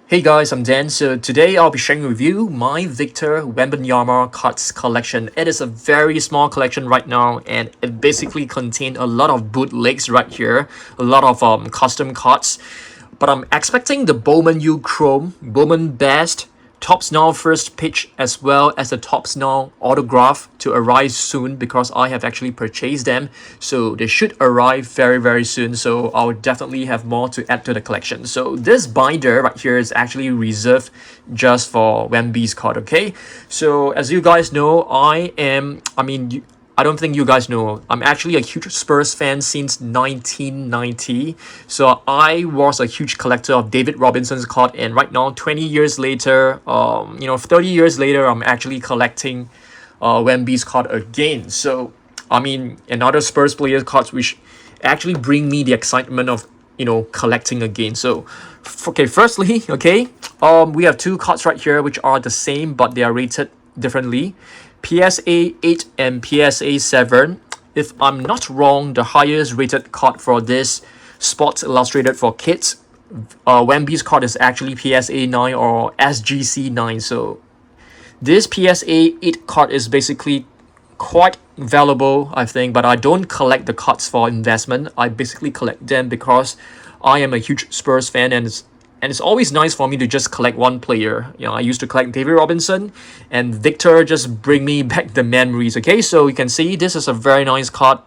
Hey guys, I'm Dan. So today I'll be sharing with you my Victor Wembanyama cards collection. It is a very small collection right now, and it basically contains a lot of bootlegs right here, a lot of custom cards. But I'm expecting the Bowman U Chrome, Bowman Best, Topps Now First Pitch, as well as the Topps Now Autograph to arrive soon because I have actually purchased them. So they should arrive very soon. So I'll definitely have more to add to the collection. So this binder right here is actually reserved just for Wemby's card, okay? So as you guys know, I don't think you guys know. I'm actually a huge Spurs fan since 1990. So I was a huge collector of David Robinson's card, and right now, 20 years later, 30 years later, I'm actually collecting Wemby's card again. So another Spurs player's cards, which actually bring me the excitement of collecting again. So okay, firstly, we have two cards right here which are the same but they are rated differently. PSA 8 and PSA 7. If I'm not wrong, the highest rated card for this Sports Illustrated for Kids, Wemby's card is actually PSA 9 or SGC 9. So this PSA 8 card is basically quite valuable, I think, but I don't collect the cards for investment. I basically collect them because I am a huge Spurs fan, and it's always nice for me to just collect one player. I used to collect David Robinson, and Victor just bring me back the memories. Okay, so you can see this is a very nice card.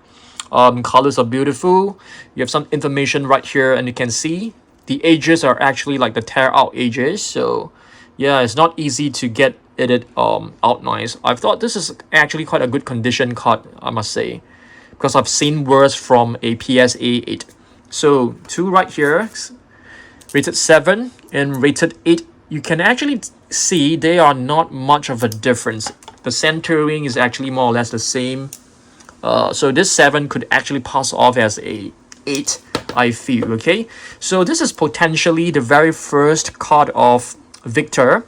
Colors are beautiful. You have some information right here, and you can see the edges are actually like the tear out edges. So yeah, it's not easy to get it out nice. I thought this is actually quite a good condition card, I must say, because I've seen worse from a PSA 8. So two right here, rated 7 and rated 8. You can actually see they are not much of a difference. The centering is actually more or less the same. So this 7 could actually pass off as a 8, I feel. Okay, so this is potentially the very first card of Victor.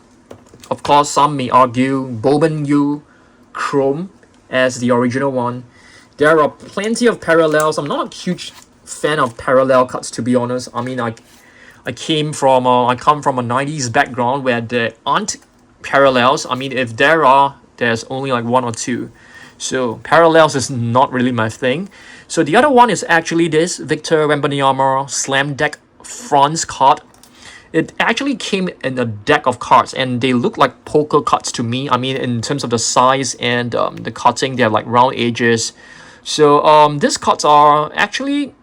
Of course, some may argue Bowman U Chrome as the original one. There are plenty of parallels. I'm not a huge fan of parallel cards, to be honest. I come from a 90s background where there aren't parallels. If there are, there's only like one or two. So parallels is not really my thing. So the other one is actually this Victor Wembanyama Slam Deck Franz card. It actually came in a deck of cards, and they look like poker cards to me. In terms of the size and the cutting, they have like round edges. So these cards are actually,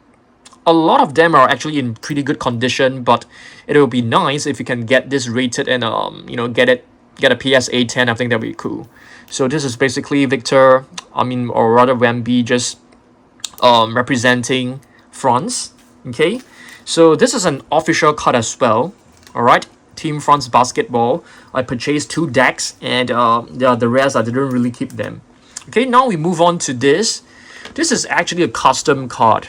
a lot of them are actually in pretty good condition, but it will be nice if you can get this rated and get a PSA 10. I think that would be cool. So this is basically Victor, or rather Wemby, just representing France. Okay, so this is an official card as well. All right, Team France basketball. I purchased 2 decks, and the rest I didn't really keep them. Okay, now we move on to this. This is actually a custom card.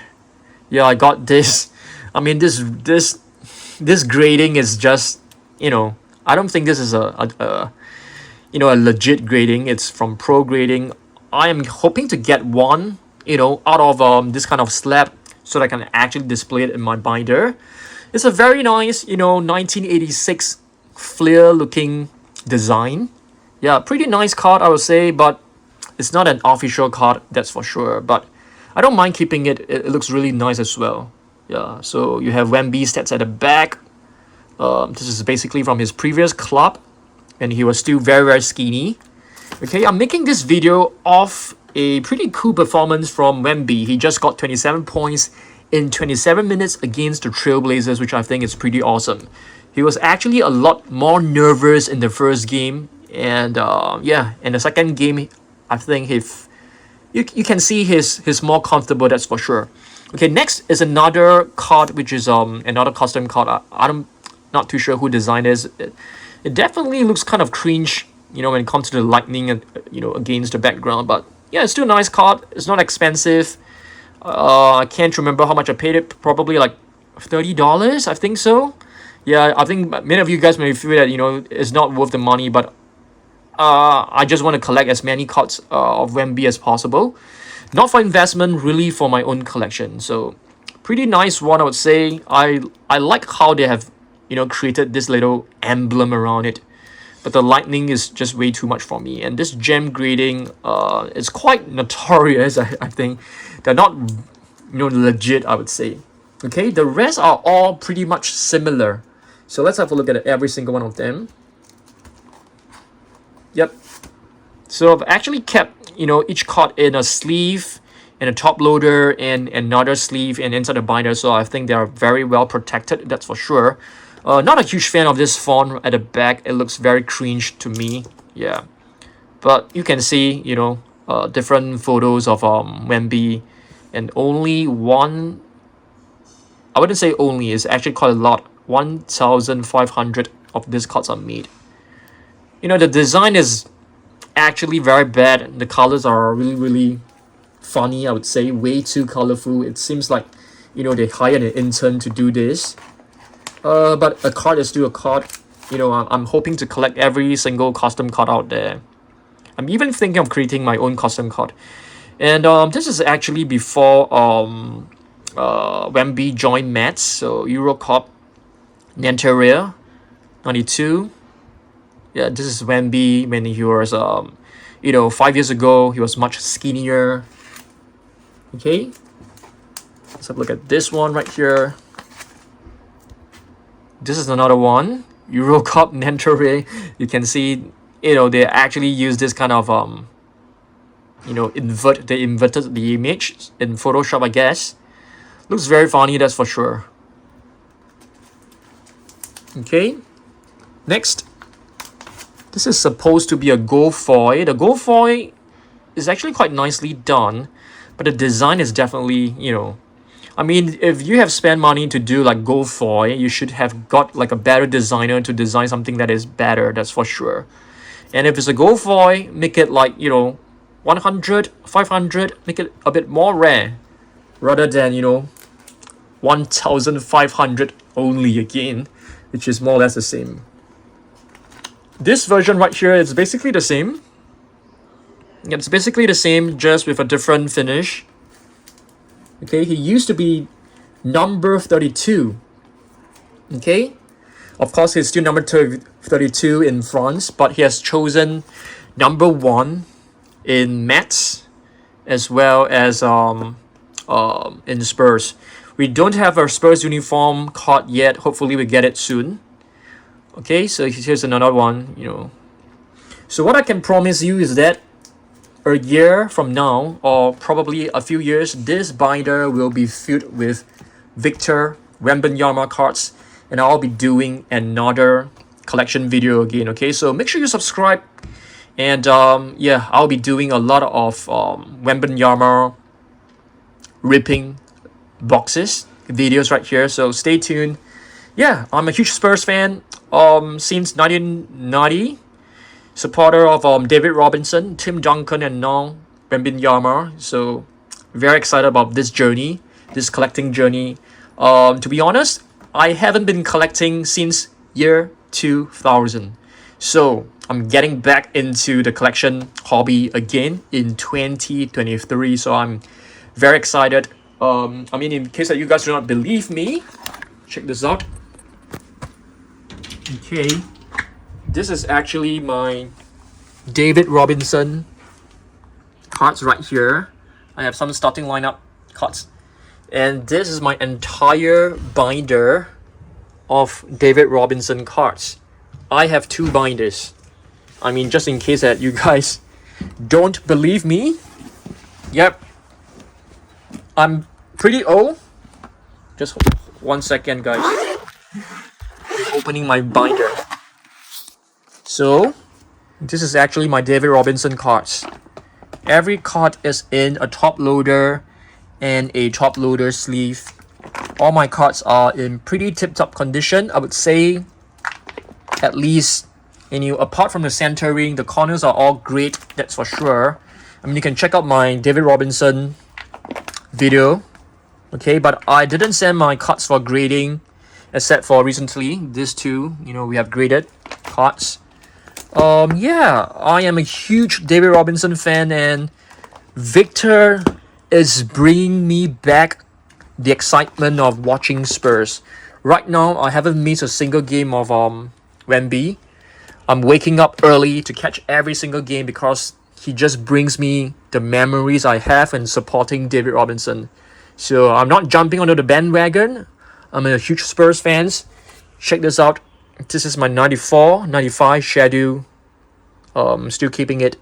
Yeah, I got this. This grading is just, I don't think this is a legit grading. It's from pro grading. I am hoping to get one, out of this kind of slab so that I can actually display it in my binder. It's a very nice, 1986 Flair looking design. Yeah, pretty nice card, I would say, but it's not an official card, that's for sure. But I don't mind keeping it. It looks really nice as well. Yeah, so you have Wemby stats at the back. This is basically from his previous club, and he was still very skinny. Okay, I'm making this video of a pretty cool performance from Wemby. He just got 27 points in 27 minutes against the Trailblazers, which I think is pretty awesome. He was actually a lot more nervous in the first game, and in the second game, I think you can see he's more comfortable, that's for sure. Okay, next is another card, which is another custom card. I'm not too sure who designed this. It definitely looks kind of cringe, when it comes to the lightning, against the background. But yeah, it's still a nice card. It's not expensive. I can't remember how much I paid it. Probably like $30, I think so. Yeah, I think many of you guys may feel that it's not worth the money, but I just want to collect as many cards of Wemby as possible. Not for investment, really for my own collection. So pretty nice one, I would say. I like how they have created this little emblem around it. But the lightning is just way too much for me. And this gem grading is quite notorious. I think they're not legit, I would say. Okay, the rest are all pretty much similar. So let's have a look at every single one of them. Yep. So I've actually kept each card in a sleeve, and a top loader, and another sleeve, and inside the binder. So I think they are very well protected, that's for sure. Not a huge fan of this font at the back. It looks very cringe to me. Yeah, but you can see different photos of Wemby, and only one, I wouldn't say only, it's actually quite a lot, 1,500 of these cards are made. The design is actually very bad. The colors are really funny, I would say, way too colorful. It seems like they hired an intern to do this. But a card is still a card. I'm hoping to collect every single custom card out there. I'm even thinking of creating my own custom card. And this is actually before Wemby joined Mets. So Eurocup, Nanteria, 92. Yeah, this is Wemby when he was 5 years ago. He was much skinnier. Okay, let's have a look at this one right here. This is another one, Eurocup Nanteria. You can see, they actually use this kind of they inverted the image in Photoshop, I guess. Looks very funny, that's for sure. Okay, next, this is supposed to be a gold foil. The gold foil is actually quite nicely done, but the design is definitely, I mean, if you have spent money to do like gold foil, you should have got like a better designer to design something that is better, that's for sure. And if it's a gold foil, make it like 100, 500, make it a bit more rare, rather than 1,500 only again, which is more or less the same. This version right here is basically the same. It's basically the same, just with a different finish. Okay, he used to be number 32. Okay, of course he's still number 32 in France, but he has chosen number 1 in Mets, as well as in Spurs. We don't have a Spurs uniform card yet. Hopefully we get it soon. Okay, so here's another one. So what I can promise you is that a year from now, or probably a few years, this binder will be filled with Victor Wembanyama cards, and I'll be doing another collection video again. Okay, so make sure you subscribe, and yeah, I'll be doing a lot of Wembanyama ripping boxes videos right here, so stay tuned. Yeah, I'm a huge Spurs fan since 1990. Supporter of David Robinson, Tim Duncan, and now Wembanyama. So very excited about this journey, this collecting journey. To be honest, I haven't been collecting since year 2000. So I'm getting back into the collection hobby again in 2023. So I'm very excited. I mean, in case that you guys do not believe me, check this out. Okay. This is actually my David Robinson cards right here. I have some starting lineup cards. And this is my entire binder of David Robinson cards. I have 2 binders. I mean, just in case that you guys don't believe me. Yep. I'm pretty old. Just 1 second, guys. Opening my binder. So, this is actually my David Robinson cards. Every card is in a top loader and a top loader sleeve. All my cards are in pretty tip-top condition. I would say at least, apart from the centering, the corners are all great, that's for sure. I mean, you can check out my David Robinson video. Okay, but I didn't send my cards for grading, except for recently, these 2, we have graded cards. Yeah, I am a huge David Robinson fan, and Victor is bringing me back the excitement of watching Spurs. Right now, I haven't missed a single game of Wemby. I'm waking up early to catch every single game because he just brings me the memories I have in supporting David Robinson. So I'm not jumping onto the bandwagon. I'm a huge Spurs fan. Check this out. This is my 94, 95 schedule. Still keeping it.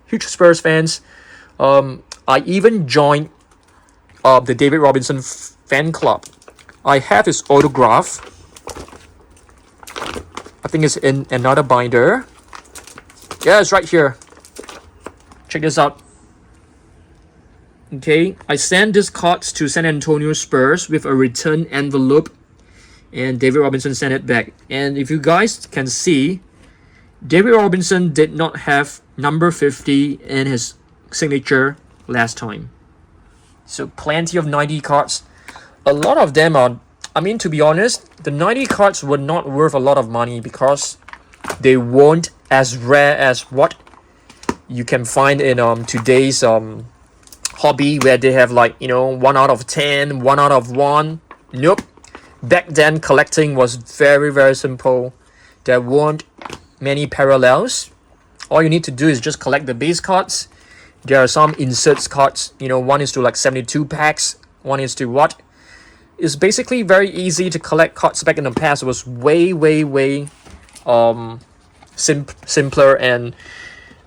Huge Spurs fans. I even joined the David Robinson fan club. I have his autograph. I think it's in another binder. Yeah, it's right here. Check this out. Okay, I sent this cards to San Antonio Spurs with a return envelope, and David Robinson sent it back. And if you guys can see, David Robinson did not have number 50 in his signature last time. So plenty of 90 cards. A lot of them are, I mean, to be honest, the 90 cards were not worth a lot of money because they weren't as rare as what you can find in today's hobby, where they have like, 1 out of 10, 1 out of 1. Nope. Back then, collecting was very, very simple. There weren't many parallels. All you need to do is just collect the base cards. There are some inserts cards, 1 is to like 72 packs, 1 is to what? It's basically very easy to collect cards. Back in the past, it was way, way, way simpler, and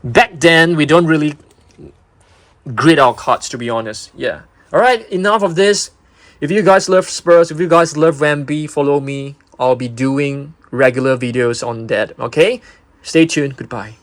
back then we don't really grid our cards, to be honest. Yeah. Alright, enough of this. If you guys love Spurs, if you guys love Wemby, follow me. I'll be doing regular videos on that. Okay? Stay tuned. Goodbye.